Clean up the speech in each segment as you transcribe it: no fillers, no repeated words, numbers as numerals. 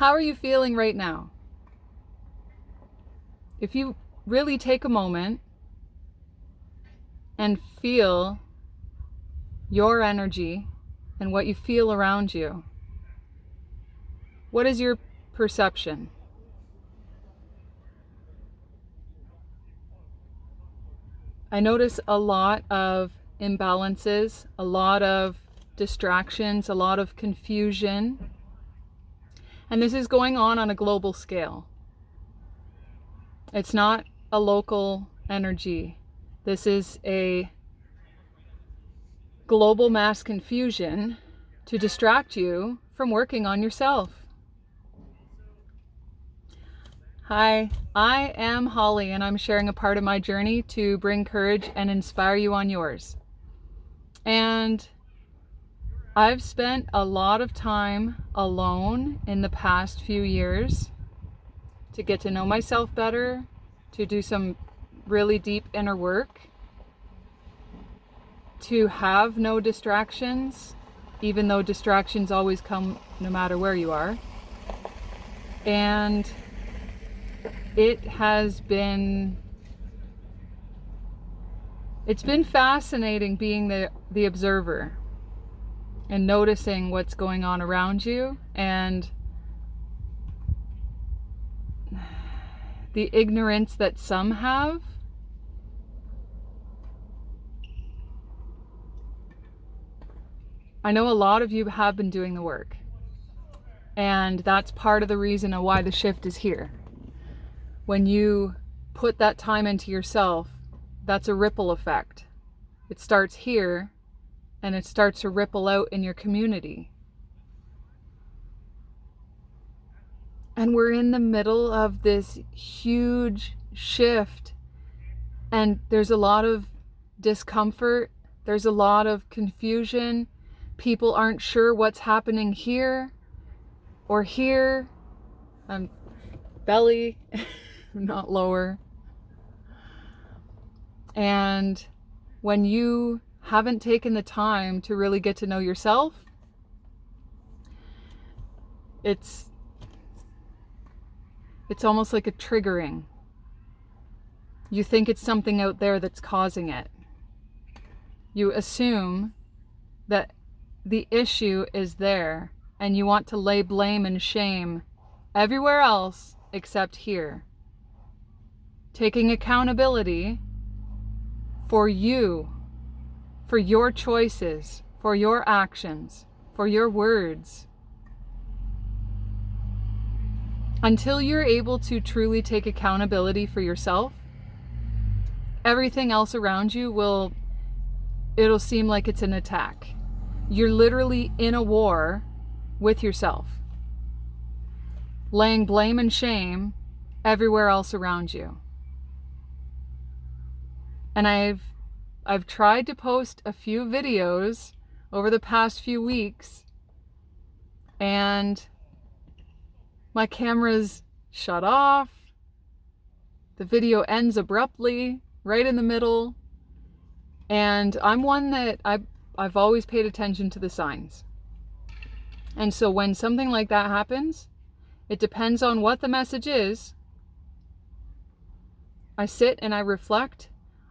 How are you feeling right now? If you really take a moment and feel your energy and what you feel around you, what is your perception? I notice a lot of imbalances, a lot of distractions, a lot of confusion. And this is going on a global scale. It's not a local energy. This is a global mass confusion to distract you from working on yourself. Hi, I am Holly, and I'm sharing a part of my journey to bring courage and inspire you on yours. And I've spent a lot of time alone in the past few years to get to know myself better, to do some really deep inner work, to have no distractions, even though distractions always come no matter where you are. And it's been fascinating being the observer and noticing what's going on around you and the ignorance that some have. I know a lot of you have been doing the work, and that's part of the reason of why the shift is here. When you put that time into yourself, that's a ripple effect. It starts here and it starts to ripple out in your community. And we're in the middle of this huge shift, and there's a lot of discomfort, there's a lot of confusion. People aren't sure what's happening here or here. Belly, not lower. And when you haven't taken the time to really get to know yourself, it's almost like a triggering. You think it's something out there that's causing it. You assume that the issue is there, and you want to lay blame and shame everywhere else except here. Taking accountability for you, for your choices, for your actions, for your words. Until you're able to truly take accountability for yourself, everything else around you it'll seem like it's an attack. You're literally in a war with yourself, laying blame and shame everywhere else around you. And I've tried to post a few videos over the past few weeks, and my camera's shut off. The video ends abruptly, right in the middle. And I'm one that I've always paid attention to the signs. And so when something like that happens, it depends on what the message is. I sit and I reflect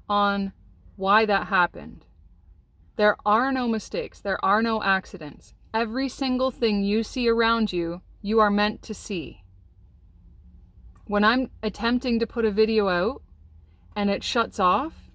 on why that happened. There are no mistakes. There are no accidents. Every single thing you see around you, you are meant to see. When I'm attempting to put a video out and it shuts off,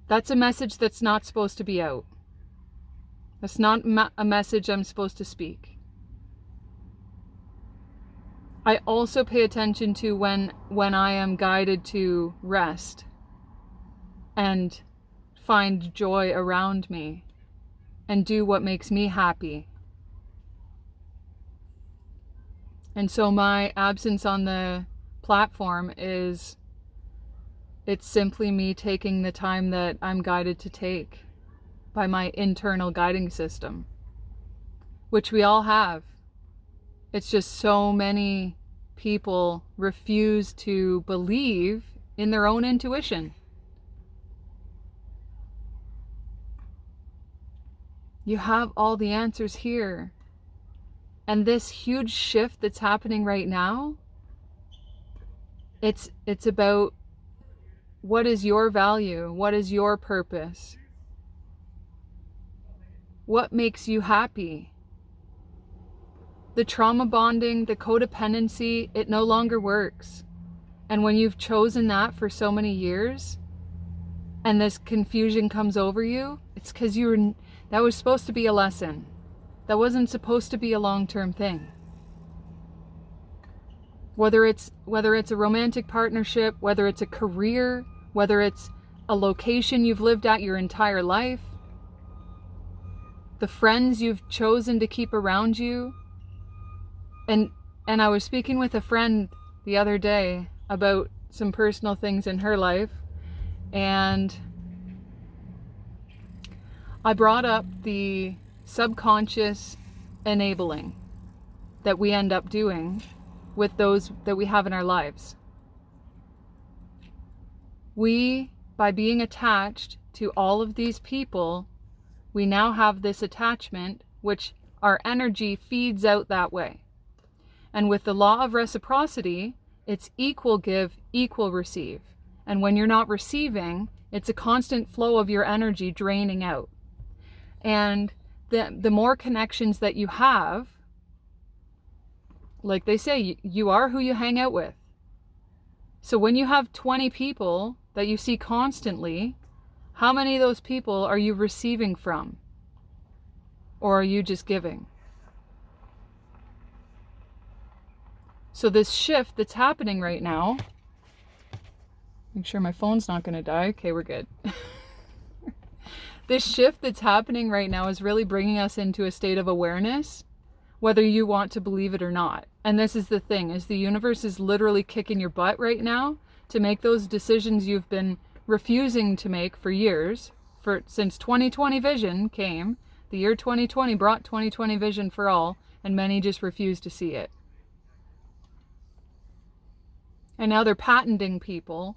that's a message that's not supposed to be out. That's not a message I'm supposed to speak. I also pay attention to when I am guided to rest and find joy around me and do what makes me happy. And so my absence on the platform it's simply me taking the time that I'm guided to take by my internal guiding system, which we all have. It's just so many people refuse to believe in their own intuition. You have all the answers here. And this huge shift that's happening right now, it's about what is your value? What is your purpose? What makes you happy? The trauma bonding, the codependency, it no longer works. And when you've chosen that for so many years, and this confusion comes over you, it's because that was supposed to be a lesson. That wasn't supposed to be a long-term thing. Whether it's a romantic partnership, whether it's a career, whether it's a location you've lived at your entire life, the friends you've chosen to keep around you. And I was speaking with a friend the other day about some personal things in her life, and I brought up the subconscious enabling that we end up doing with those that we have in our lives. We, by being attached to all of these people, we now have this attachment, which our energy feeds out that way. And with the law of reciprocity, it's equal give, equal receive. And when you're not receiving, it's a constant flow of your energy draining out. And the more connections that you have, like they say, you are who you hang out with. So when you have 20 people that you see constantly, how many of those people are you receiving from? Or are you just giving? So this shift that's happening right now, make sure my phone's not going to die. Okay, we're good. This shift that's happening right now is really bringing us into a state of awareness, whether you want to believe it or not. And this is the thing, is the universe is literally kicking your butt right now to make those decisions you've been refusing to make for years. Since 2020 vision came, the year 2020 brought 2020 vision for all, and many just refused to see it. And now they're patenting people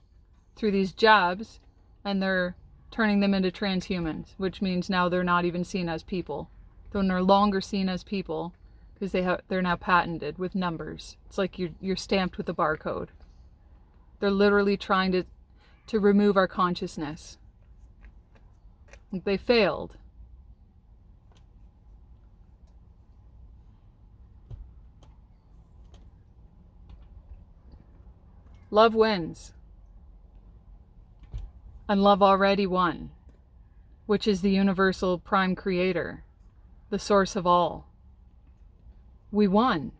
through these jabs, and they're turning them into transhumans, which means now they're not even seen as people. They're no longer seen as people because they're now patented with numbers. It's like you're stamped with a barcode. They're literally trying to remove our consciousness. They failed. Love wins. And love already won, which is the universal prime creator, the source of all. We won.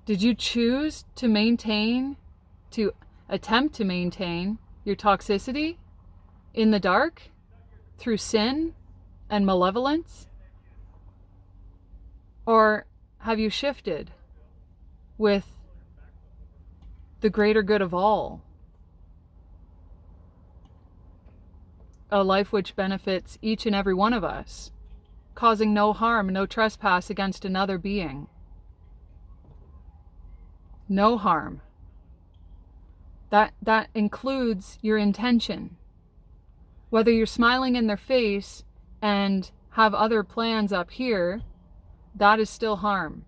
Did you choose to attempt to maintain your toxicity in the dark through sin and malevolence? Or have you shifted with the greater good of all? A life which benefits each and every one of us, causing no harm, no trespass against another being. No harm. That includes your intention. Whether you're smiling in their face and have other plans up here, that is still harm.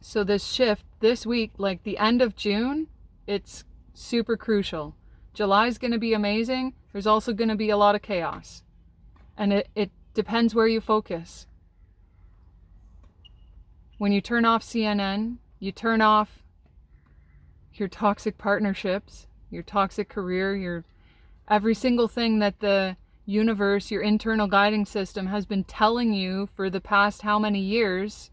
So this shift this week, like the end of June, it's super crucial. July's going to be amazing. There's also going to be a lot of chaos. And it depends where you focus. When you turn off CNN, you turn off your toxic partnerships, your toxic career, every single thing that the universe, your internal guiding system has been telling you for the past how many years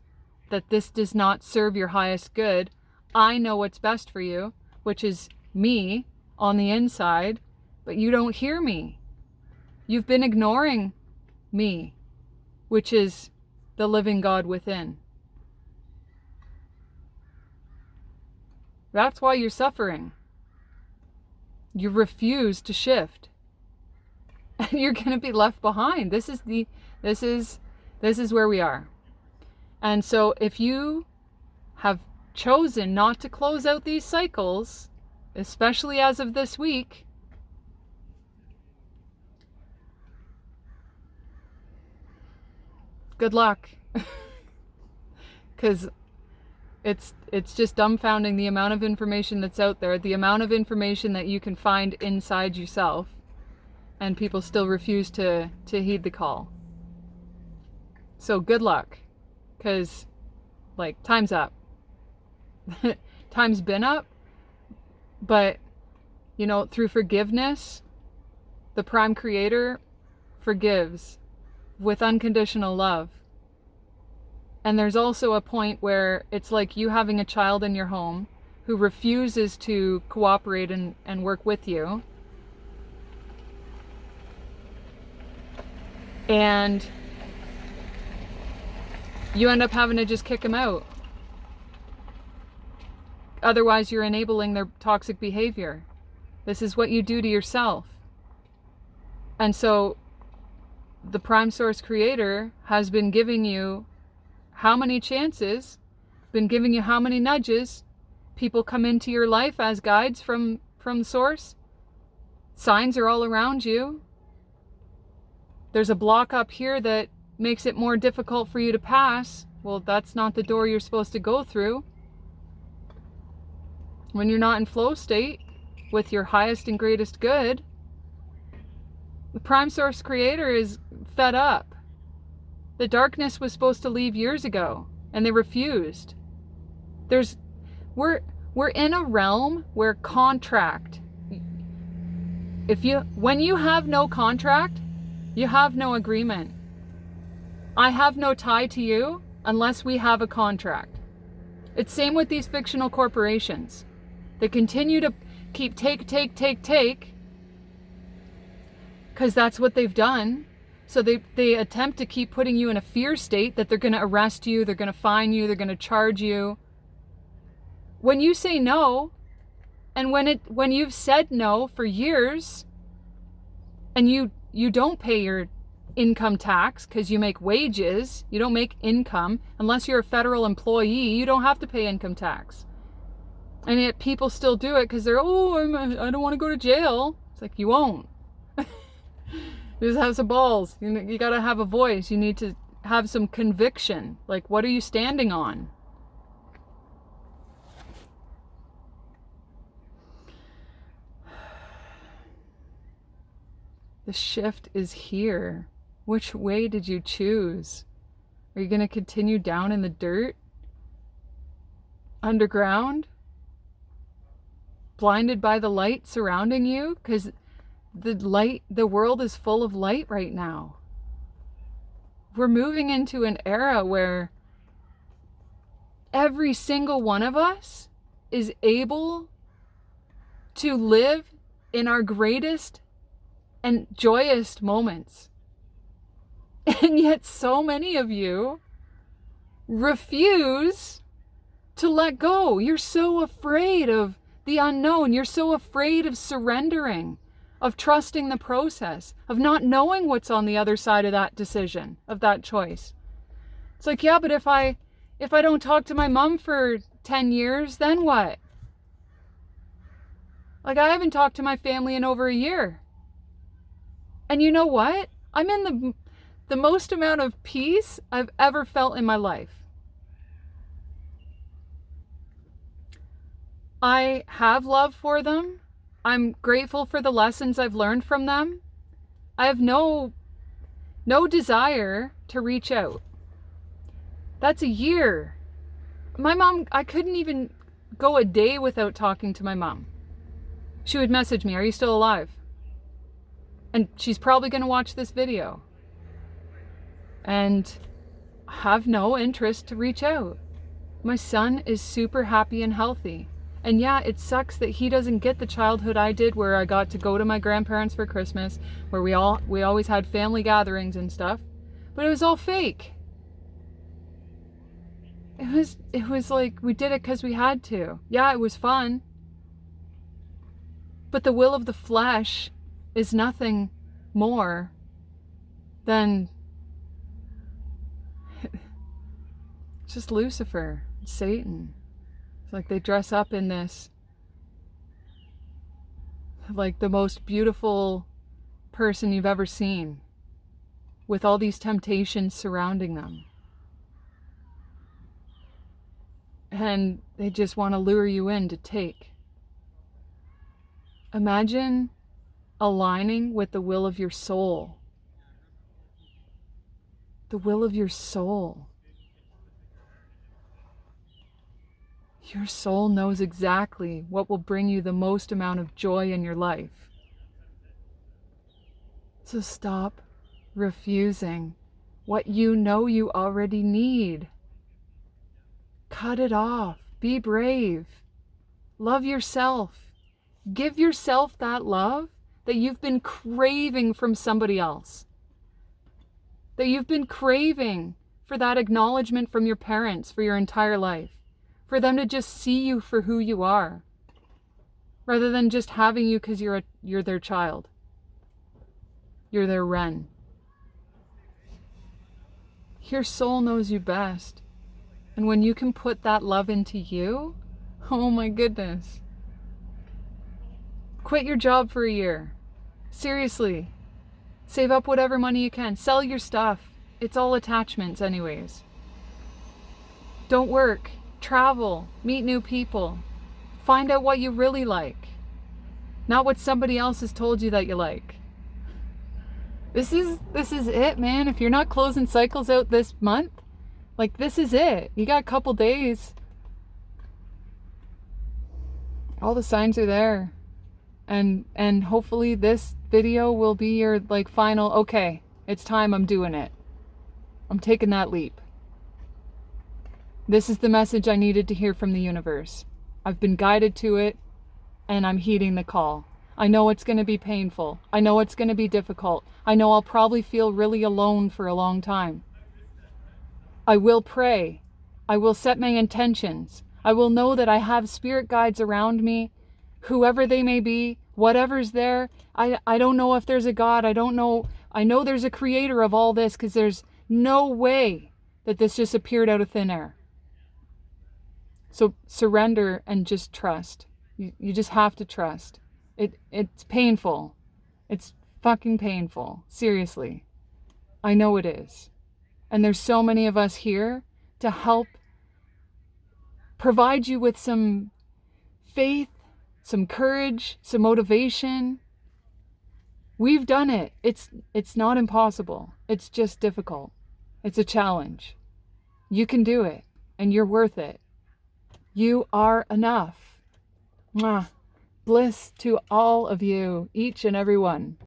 that this does not serve your highest good. I know what's best for you, which is me on the inside, but you don't hear me. You've been ignoring me, which is the living God within. That's why you're suffering. You refuse to shift. And you're going to be left behind. This is where we are. And so if you have chosen not to close out these cycles, especially as of this week, good luck. Because it's just dumbfounding the amount of information that's out there, the amount of information that you can find inside yourself, and people still refuse to heed the call. So good luck, because like time's up. Time's been up, but you know, through forgiveness, the Prime Creator forgives with unconditional love. And there's also a point where it's like you having a child in your home who refuses to cooperate and work with you. And you end up having to just kick them out. Otherwise, you're enabling their toxic behavior. This is what you do to yourself. And so the Prime Source Creator has been giving you how many chances, been giving you how many nudges. People come into your life as guides from the source. Signs are all around you. There's a block up here that makes it more difficult for you to pass. Well, that's not the door you're supposed to go through. When you're not in flow state with your highest and greatest good, the Prime Source Creator is fed up. The darkness was supposed to leave years ago, and they refused. We're in a realm where contract. When you have no contract, you have no agreement. I have no tie to you unless we have a contract. It's same with these fictional corporations. They continue to keep take, because that's what they've done. So they attempt to keep putting you in a fear state that they're going to arrest you, they're going to fine you, they're going to charge you. When you say no, and when you've said no for years, and you don't pay your income tax because you make wages, you don't make income. Unless you're a federal employee, you don't have to pay income tax. And yet people still do it because they're, I don't want to go to jail. It's like, you won't. You just have some balls. You got to have a voice. You need to have some conviction. Like, what are you standing on? The shift is here. Which way did you choose? Are you going to continue down in the dirt? Underground? Blinded by the light surrounding you? Because the world is full of light right now. We're moving into an era where every single one of us is able to live in our greatest and joyous moments. And yet so many of you refuse to let go. You're so afraid of the unknown. You're so afraid of surrendering, of trusting the process, of not knowing what's on the other side of that decision, of that choice. It's like, yeah, but if I don't talk to my mom for 10 years, then what? Like, I haven't talked to my family in over a year. And you know what? I'm in the most amount of peace I've ever felt in my life. I have love for them. I'm grateful for the lessons I've learned from them. I have no desire to reach out. That's a year. My mom, I couldn't even go a day without talking to my mom. She would message me, "Are you still alive?" And she's probably going to watch this video. And have no interest to reach out. My son is super happy and healthy. And yeah, it sucks that he doesn't get the childhood I did, where I got to go to my grandparents for Christmas, where we always had family gatherings and stuff. But it was all fake. It was like we did it because we had to. Yeah, it was fun. But the will of the flesh is nothing more than just Lucifer, Satan. It's like they dress up in this, like the most beautiful person you've ever seen. with all these temptations surrounding them. And they just want to lure you in to take. Imagine aligning with the will of your soul. The will of your soul. Your soul knows exactly what will bring you the most amount of joy in your life. So stop refusing what you know you already need. Cut it off. Be brave. Love yourself. Give yourself that love that you've been craving from somebody else. That you've been craving for that acknowledgement from your parents for your entire life. For them to just see you for who you are. Rather than just having you because you're their child. You're their wren. Your soul knows you best. And when you can put that love into you, oh my goodness. Quit your job for a year. Seriously. Save up whatever money you can. Sell your stuff. It's all attachments anyways. Don't work. Travel. Meet new people. Find out what you really like. Not what somebody else has told you that you like. This is it, man. If you're not closing cycles out this month, like, this is it. You got a couple days. All the signs are there. And hopefully this video will be your, like, final, okay, it's time, I'm doing it. I'm taking that leap. This is the message I needed to hear from the universe. I've been guided to it, and I'm heeding the call. I know it's going to be painful. I know it's going to be difficult. I know I'll probably feel really alone for a long time. I will pray. I will set my intentions. I will know that I have spirit guides around me, whoever they may be, whatever's there. I don't know if there's a God. I don't know. I know there's a creator of all this, because there's no way that this just appeared out of thin air. So surrender and just trust. You just have to trust. It's painful. It's fucking painful. Seriously. I know it is. And there's so many of us here to help provide you with some faith, some courage, some motivation. We've done it. It's not impossible. It's just difficult. It's a challenge. You can do it, and you're worth it. You are enough. Mwah. Bliss to all of you, each and every one.